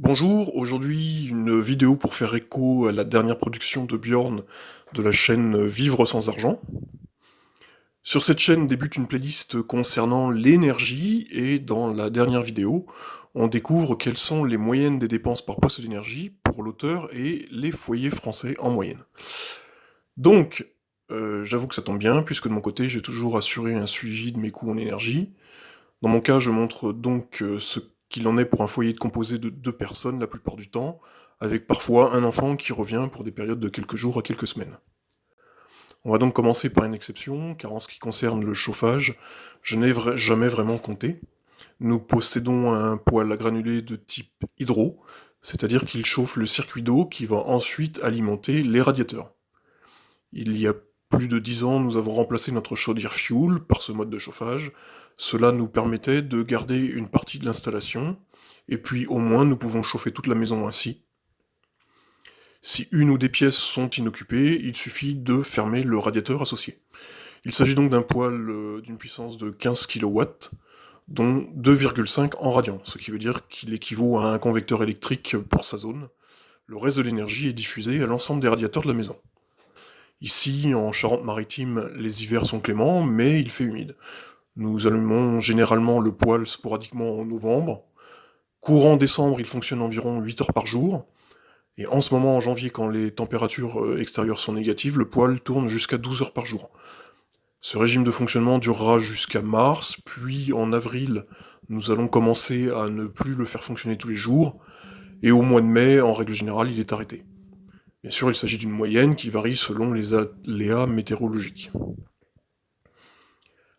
Bonjour, aujourd'hui une vidéo pour faire écho à la dernière production de Bjorn de la chaîne Vivre sans argent. Sur cette chaîne débute une playlist concernant l'énergie et dans la dernière vidéo, on découvre quelles sont les moyennes des dépenses par poste d'énergie pour l'auteur et les foyers français en moyenne. Donc, j'avoue que ça tombe bien puisque de mon côté j'ai toujours assuré un suivi de mes coûts en énergie. Dans mon cas, je montre donc ce qu'il en est pour un foyer composé de 2 personnes la plupart du temps, avec parfois un enfant qui revient pour des périodes de quelques jours à quelques semaines. On va donc commencer par une exception, car en ce qui concerne le chauffage, je n'ai jamais vraiment compté. Nous possédons un poêle à granulés de type hydro, c'est-à-dire qu'il chauffe le circuit d'eau qui va ensuite alimenter les radiateurs. Il y a plus de 10 ans, nous avons remplacé notre chaudière fuel par ce mode de chauffage. Cela nous permettait de garder une partie de l'installation, et puis au moins nous pouvons chauffer toute la maison ainsi. Si une ou des pièces sont inoccupées, il suffit de fermer le radiateur associé. Il s'agit donc d'un poêle d'une puissance de 15 kW, dont 2,5 en radian, ce qui veut dire qu'il équivaut à un convecteur électrique pour sa zone. Le reste de l'énergie est diffusé à l'ensemble des radiateurs de la maison. Ici, en Charente-Maritime, les hivers sont cléments, mais il fait humide. Nous allumons généralement le poêle sporadiquement en novembre. Courant décembre, il fonctionne environ 8 heures par jour. Et en ce moment, en janvier, quand les températures extérieures sont négatives, le poêle tourne jusqu'à 12 heures par jour. Ce régime de fonctionnement durera jusqu'à mars, puis en avril, nous allons commencer à ne plus le faire fonctionner tous les jours, et au mois de mai, en règle générale, il est arrêté. Bien sûr, il s'agit d'une moyenne qui varie selon les aléas météorologiques.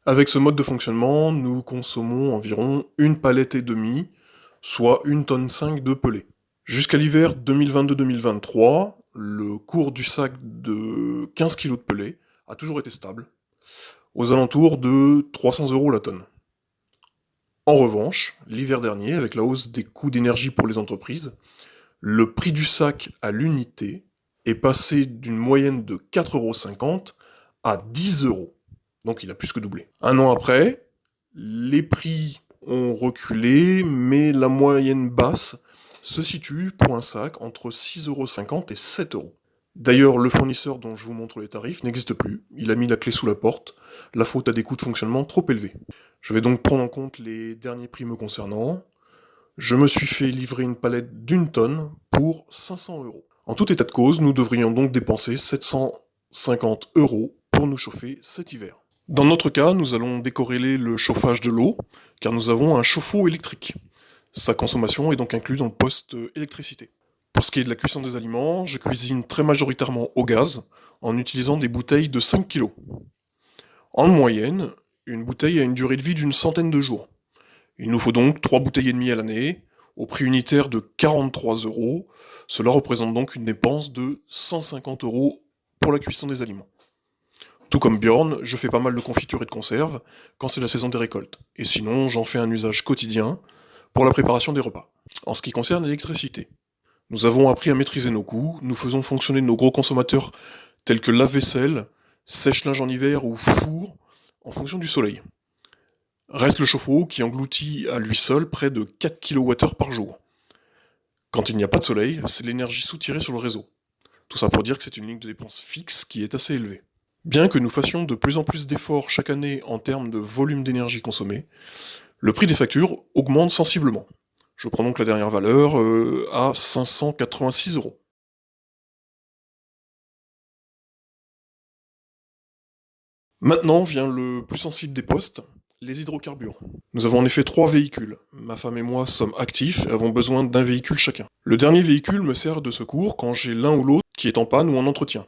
Avec ce mode de fonctionnement, nous consommons environ une palette et demie, soit 1,5 tonne de pelé. Jusqu'à l'hiver 2022-2023, le cours du sac de 15 kg de pelé a toujours été stable, aux alentours de 300 € la tonne. En revanche, l'hiver dernier, avec la hausse des coûts d'énergie pour les entreprises, le prix du sac à l'unité est passé d'une moyenne de 4,50 € à 10 €. Donc il a plus que doublé. Un an après, les prix ont reculé, mais la moyenne basse se situe pour un sac entre 6,50 € et 7 €. D'ailleurs, le fournisseur dont je vous montre les tarifs n'existe plus, il a mis la clé sous la porte, la faute à des coûts de fonctionnement trop élevés. Je vais donc prendre en compte les derniers prix me concernant. Je me suis fait livrer une palette d'1 tonne pour 500 €. En tout état de cause, nous devrions donc dépenser 750 € pour nous chauffer cet hiver. Dans notre cas, nous allons décorréler le chauffage de l'eau, car nous avons un chauffe-eau électrique. Sa consommation est donc inclue dans le poste électricité. Pour ce qui est de la cuisson des aliments, je cuisine très majoritairement au gaz, en utilisant des bouteilles de 5 kg. En moyenne, une bouteille a une durée de vie d'une centaine de jours. Il nous faut donc 3 bouteilles et demie à l'année, au prix unitaire de 43 €. Cela représente donc une dépense de 150 € pour la cuisson des aliments. Tout comme Bjorn, je fais pas mal de confitures et de conserves quand c'est la saison des récoltes. Et sinon, j'en fais un usage quotidien pour la préparation des repas. En ce qui concerne l'électricité, nous avons appris à maîtriser nos coûts, nous faisons fonctionner nos gros consommateurs tels que lave-vaisselle, sèche-linge en hiver ou four en fonction du soleil. Reste le chauffe-eau qui engloutit à lui seul près de 4 kWh par jour. Quand il n'y a pas de soleil, c'est l'énergie soutirée sur le réseau. Tout ça pour dire que c'est une ligne de dépense fixe qui est assez élevée. Bien que nous fassions de plus en plus d'efforts chaque année en termes de volume d'énergie consommée, le prix des factures augmente sensiblement. Je prends donc la dernière valeur à 586 €. Maintenant vient le plus sensible des postes, les hydrocarbures. Nous avons en effet 3 véhicules. Ma femme et moi sommes actifs et avons besoin d'un véhicule chacun. Le dernier véhicule me sert de secours quand j'ai l'un ou l'autre qui est en panne ou en entretien.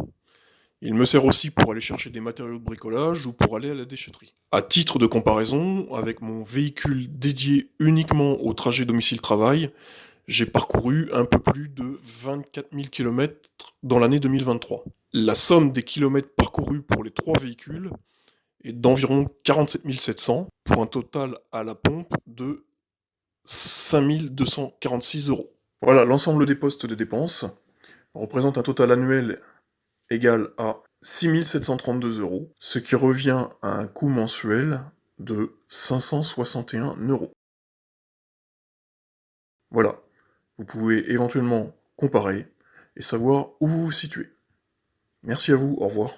Il me sert aussi pour aller chercher des matériaux de bricolage ou pour aller à la déchetterie. À titre de comparaison, avec mon véhicule dédié uniquement au trajet domicile-travail, j'ai parcouru un peu plus de 24 000 km dans l'année 2023. La somme des kilomètres parcourus pour les 3 véhicules est d'environ 47 700 pour un total à la pompe de 5 246 €. Voilà, l'ensemble des postes de dépenses représente un total annuel égal à 6 732 €, ce qui revient à un coût mensuel de 561 €. Voilà. Vous pouvez éventuellement comparer et savoir où vous vous situez. Merci à vous, au revoir.